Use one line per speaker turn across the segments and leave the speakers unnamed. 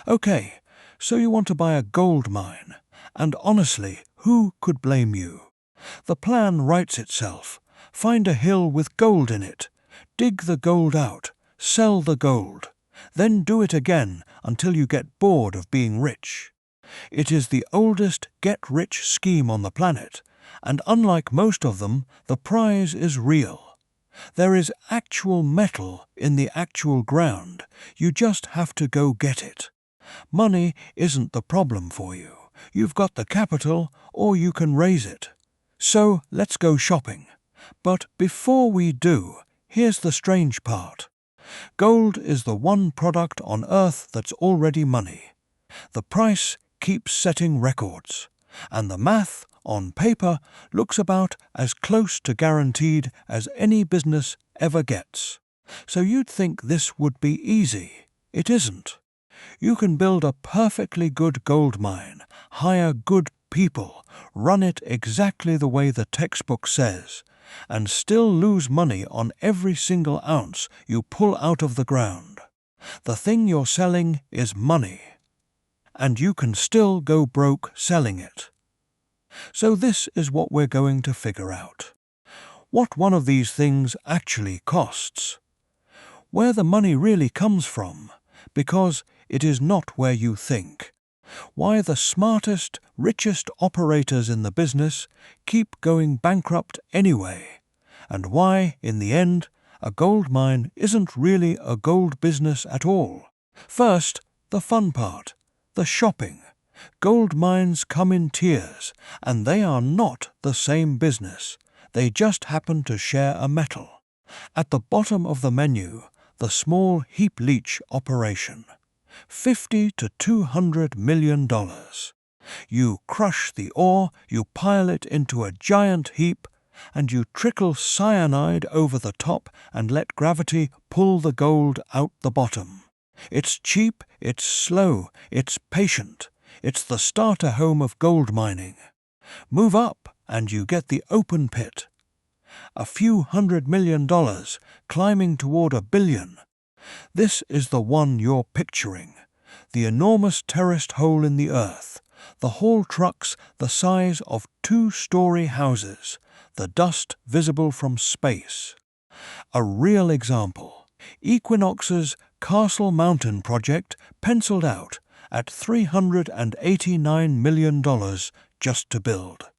Okay, so you want to buy a gold mine, and honestly, who could blame you? The plan writes itself. Find a hill with gold in it, dig the gold out, sell the gold, then do it again until you get bored of being rich. It is the oldest get-rich scheme on the planet, and unlike most of them, the prize is real. There is actual metal in the actual ground. You just have to go get it. Money isn't the problem for you. You've got the capital, or you can raise it. So let's go shopping. But before we do, here's the strange part. Gold is the one product on Earth that's already money. The price keeps setting records, and the math, on paper, looks about as close to guaranteed as any business ever gets. So you'd think this would be easy. It isn't. You can build a perfectly good gold mine, hire good people, run it exactly the way the textbook says, and still lose money on every single ounce you pull out of the ground. The thing you're selling is money, and you can still go broke selling it. So this is what we're going to figure out. What one of these things actually costs. Where the money really comes from, because it is not where you think. Why the smartest, richest operators in the business keep going bankrupt anyway, and why, in the end, a gold mine isn't really a gold business at all. First, the fun part, the shopping. Gold mines come in tiers, and they are not the same business. They just happen to share a metal. At the bottom of the menu, the small heap leach operation. $50 to $200 million. You crush the ore, you pile it into a giant heap, and you trickle cyanide over the top and let gravity pull the gold out the bottom. It's cheap, it's slow, it's patient. It's the starter home of gold mining. Move up and you get the open pit. A few $100 million climbing toward $1 billion. This is the one you're picturing. The enormous terraced hole in the earth. The haul trucks the size of 2-story houses. The dust visible from space. A real example. Equinox's Castle Mountain project penciled out at $389 million just to build.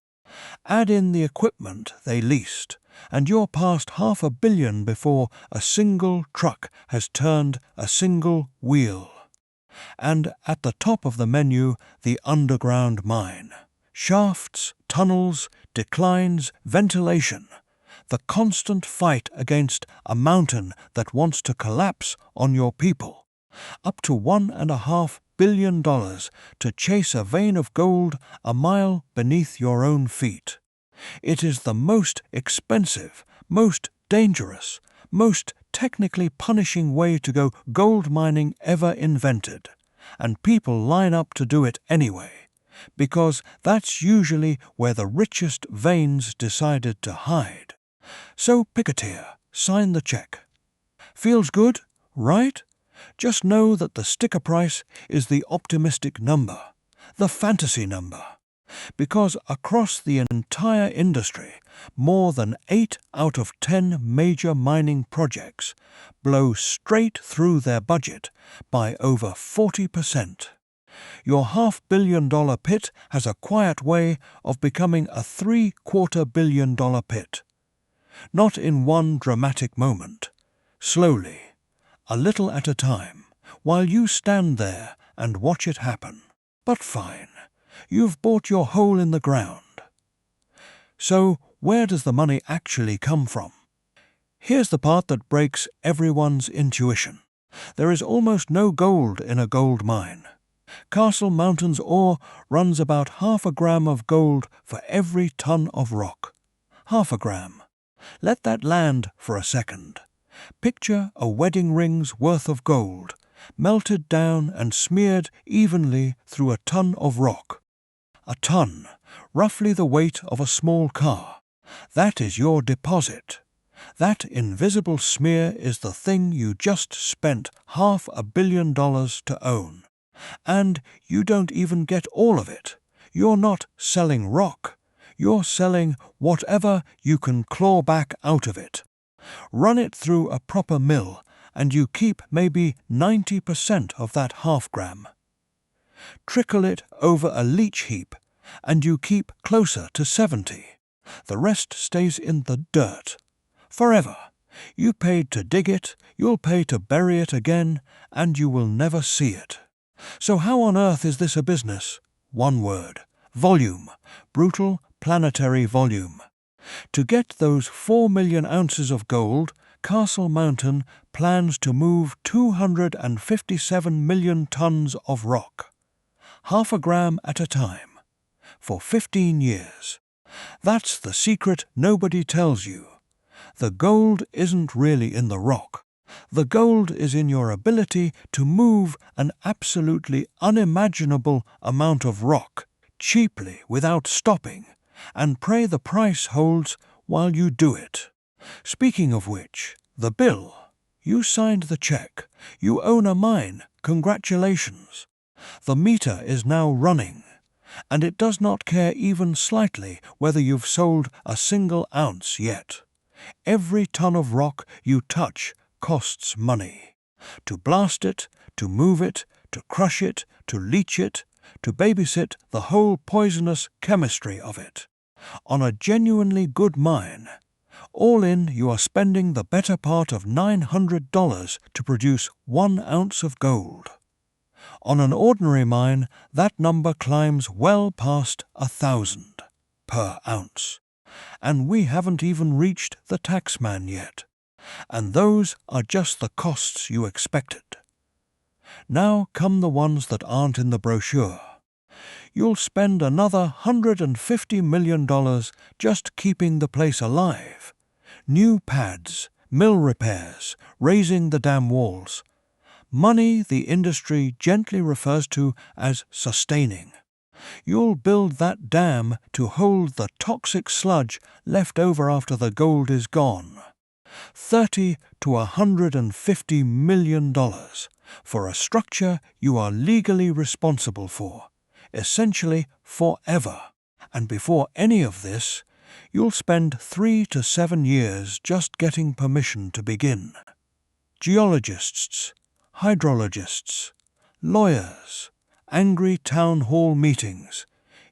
Add in the equipment they leased, and you're past $500 million before a single truck has turned a single wheel. And at the top of the menu, the underground mine. Shafts, tunnels, declines, ventilation. The constant fight against a mountain that wants to collapse on your people. Up to $1.5 billion to chase a vein of gold a mile beneath your own feet. It is the most expensive, most dangerous, most technically punishing way to go gold mining ever invented, and people line up to do it anyway, because that's usually where the richest veins decided to hide. So pick a tier, sign the check. Feels good, right? Just know that the sticker price is the optimistic number, the fantasy number, because across the entire industry, more than 8 out of 10 major mining projects blow straight through their budget by over 40%. Your $500 million pit has a quiet way of becoming a $750 million pit. Not in one dramatic moment, slowly, a little at a time, while you stand there and watch it happen. But fine, you've bought your hole in the ground. So where does the money actually come from? Here's the part that breaks everyone's intuition. There is almost no gold in a gold mine. Castle Mountain's ore runs about 0.5 gram of gold for every ton of rock. 0.5 gram. Let that land for a second. Picture a wedding ring's worth of gold, melted down and smeared evenly through a ton of rock. A ton, roughly the weight of a small car. That is your deposit. That invisible smear is the thing you just spent $500 million to own. And you don't even get all of it. You're not selling rock. You're selling whatever you can claw back out of it. Run it through a proper mill, and you keep maybe 90% of that half-gram. Trickle it over a leach heap, and you keep closer to 70. The rest stays in the dirt. Forever. You paid to dig it, you'll pay to bury it again, and you will never see it. So how on earth is this a business? One word. Volume. Brutal planetary volume. To get those 4 million ounces of gold, Castle Mountain plans to move 257 million tons of rock. Half a gram at a time. For 15 years. That's the secret nobody tells you. The gold isn't really in the rock. The gold is in your ability to move an absolutely unimaginable amount of rock cheaply without stopping, and pray the price holds while you do it. Speaking of which, the bill. You signed the check. You own a mine. Congratulations. The meter is now running, and it does not care even slightly whether you've sold a single ounce yet. Every ton of rock you touch costs money. To blast it, to move it, to crush it, to leach it, to babysit the whole poisonous chemistry of it. On a genuinely good mine, all in you are spending the better part of $900 to produce 1 ounce of gold. On an ordinary mine, that number climbs well past 1,000 per ounce. And we haven't even reached the taxman yet. And those are just the costs you expected. Now come the ones that aren't in the brochure. You'll spend another $150 million just keeping the place alive. New pads, mill repairs, raising the dam walls. Money the industry gently refers to as sustaining. You'll build that dam to hold the toxic sludge left over after the gold is gone. $30 to $150 million for a structure you are legally responsible for, essentially forever. And before any of this, you'll spend 3 to 7 years just getting permission to begin. Geologists, hydrologists, lawyers, angry town hall meetings,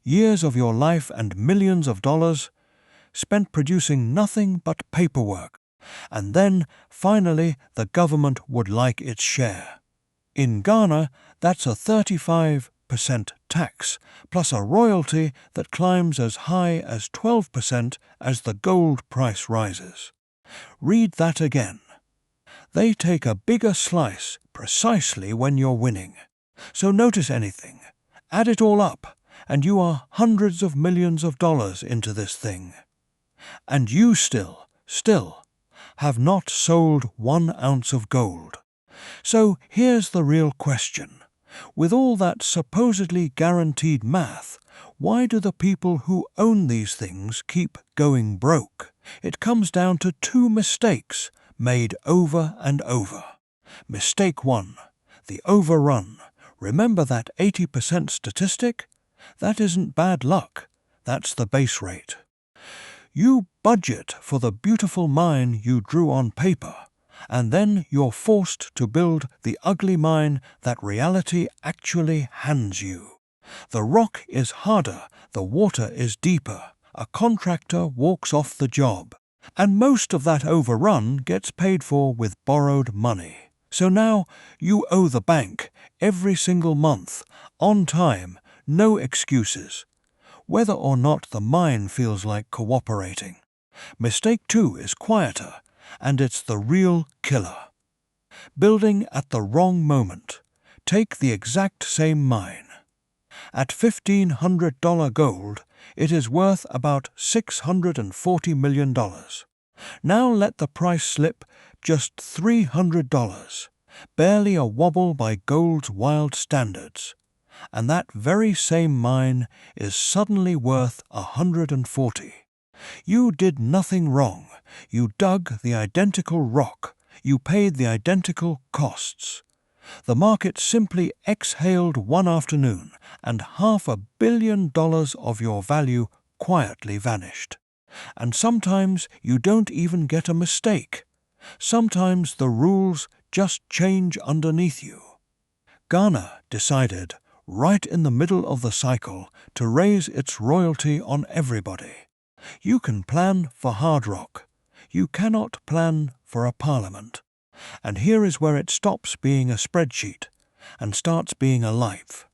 years of your life and millions of dollars spent producing nothing but paperwork, and then, finally, the government would like its share. In Ghana, that's a 35% tax, plus a royalty that climbs as high as 12% as the gold price rises. Read that again. They take a bigger slice precisely when you're winning. So notice anything, add it all up, and you are hundreds of millions of dollars into this thing. And you still, have not sold 1 ounce of gold. So here's the real question. With all that supposedly guaranteed math, why do the people who own these things keep going broke? It comes down to 2 mistakes made over and over. Mistake 1, the overrun. Remember that 80% statistic? That isn't bad luck. That's the base rate. You budget for the beautiful mine you drew on paper, and then you're forced to build the ugly mine that reality actually hands you. The rock is harder, the water is deeper. A contractor walks off the job, and most of that overrun gets paid for with borrowed money. So now you owe the bank every single month, on time, no excuses, whether or not the mine feels like cooperating. Mistake 2 is quieter, and it's the real killer. Building at the wrong moment. Take the exact same mine. At $1,500 gold, it is worth about $640 million. Now let the price slip just $300, barely a wobble by gold's wild standards, and that very same mine is suddenly worth $140. You did nothing wrong. You dug the identical rock. You paid the identical costs. The market simply exhaled one afternoon, and $500 million of your value quietly vanished. And sometimes you don't even get a mistake. Sometimes the rules just change underneath you. Ghana decided, right in the middle of the cycle, to raise its royalty on everybody. You can plan for Hard Rock. You cannot plan for a parliament. And here is where it stops being a spreadsheet and starts being alive.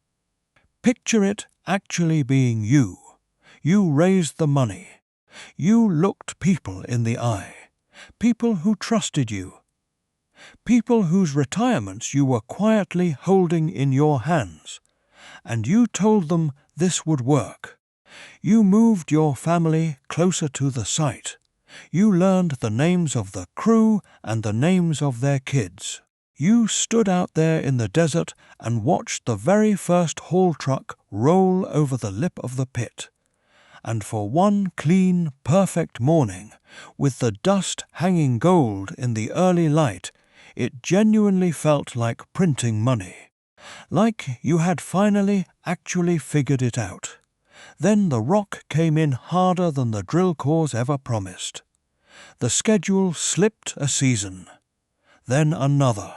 Picture it actually being you. You raised the money. You looked people in the eye. People who trusted you. People whose retirements you were quietly holding in your hands. And you told them this would work. You moved your family closer to the site. You learned the names of the crew and the names of their kids. You stood out there in the desert and watched the very first haul truck roll over the lip of the pit. And for one clean, perfect morning, with the dust hanging gold in the early light, it genuinely felt like printing money. Like you had finally actually figured it out. Then the rock came in harder than the drill cores ever promised. The schedule slipped a season. Then another.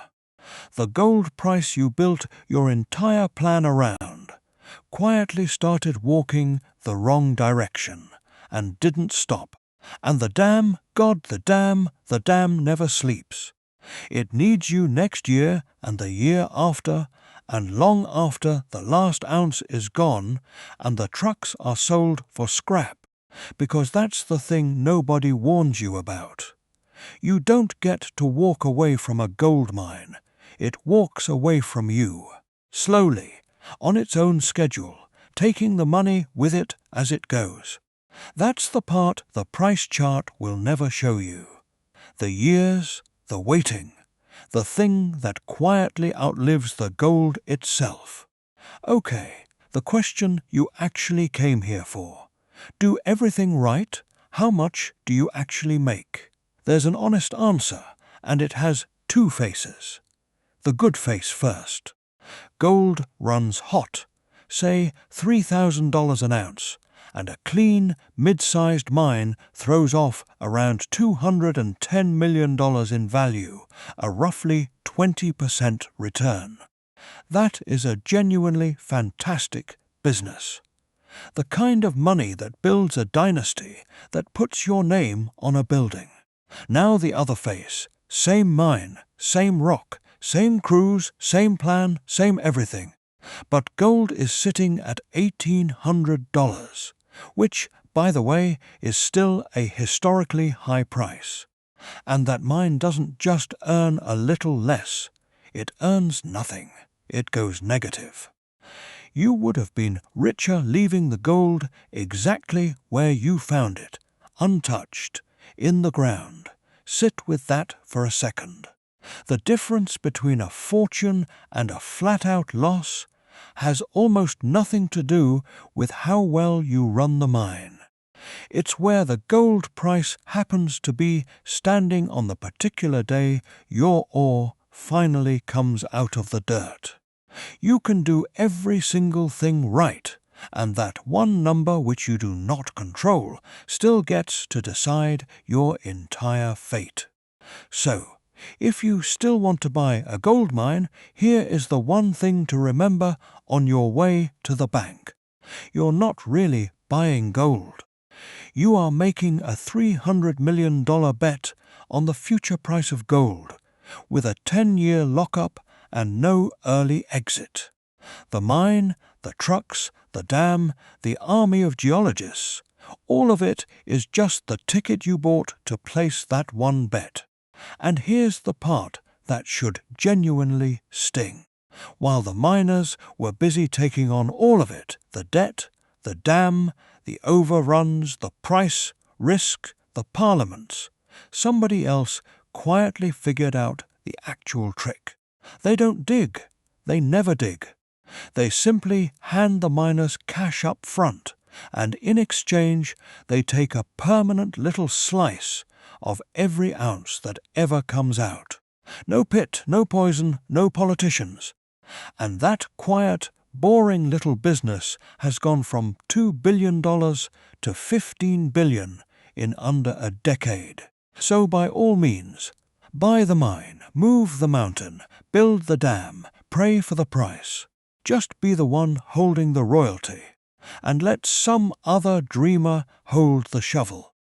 The gold price you built your entire plan around quietly started walking the wrong direction and didn't stop. And the dam, God, the dam never sleeps. It needs you next year and the year after and long after the last ounce is gone and the trucks are sold for scrap, because that's the thing nobody warns you about. You don't get to walk away from a gold mine. It walks away from you, slowly, on its own schedule, taking the money with it as it goes. That's the part the price chart will never show you. The years, the waiting, the thing that quietly outlives the gold itself. Okay, the question you actually came here for. Do everything right? How much do you actually make? There's an honest answer, and it has two faces. The good face first. Gold runs hot, say $3,000 an ounce, and a clean, mid-sized mine throws off around $210 million in value, a roughly 20% return. That is a genuinely fantastic business. The kind of money that builds a dynasty, that puts your name on a building. Now the other face, same mine, same rock, same crews, same plan, same everything. But gold is sitting at $1,800, which, by the way, is still a historically high price. And that mine doesn't just earn a little less. It earns nothing. It goes negative. You would have been richer leaving the gold exactly where you found it, untouched, in the ground. Sit with that for a second. The difference between a fortune and a flat-out loss has almost nothing to do with how well you run the mine. It's where the gold price happens to be standing on the particular day your ore finally comes out of the dirt. You can do every single thing right, and that one number which you do not control still gets to decide your entire fate. So, if you still want to buy a gold mine, here is the one thing to remember on your way to the bank. You're not really buying gold. You are making a $300 million bet on the future price of gold, with a 10-year lockup and no early exit. The mine, the trucks, the dam, the army of geologists, all of it is just the ticket you bought to place that one bet. And here's the part that should genuinely sting. While the miners were busy taking on all of it, the debt, the dam, the overruns, the price, risk, the parliaments, somebody else quietly figured out the actual trick. They don't dig. They never dig. They simply hand the miners cash up front, and in exchange they take a permanent little slice of every ounce that ever comes out. No pit, no poison, no politicians. And that quiet, boring little business has gone from $2 billion to $15 billion in under a decade. So by all means, buy the mine, move the mountain, build the dam, pray for the price. Just be the one holding the royalty, and let some other dreamer hold the shovel.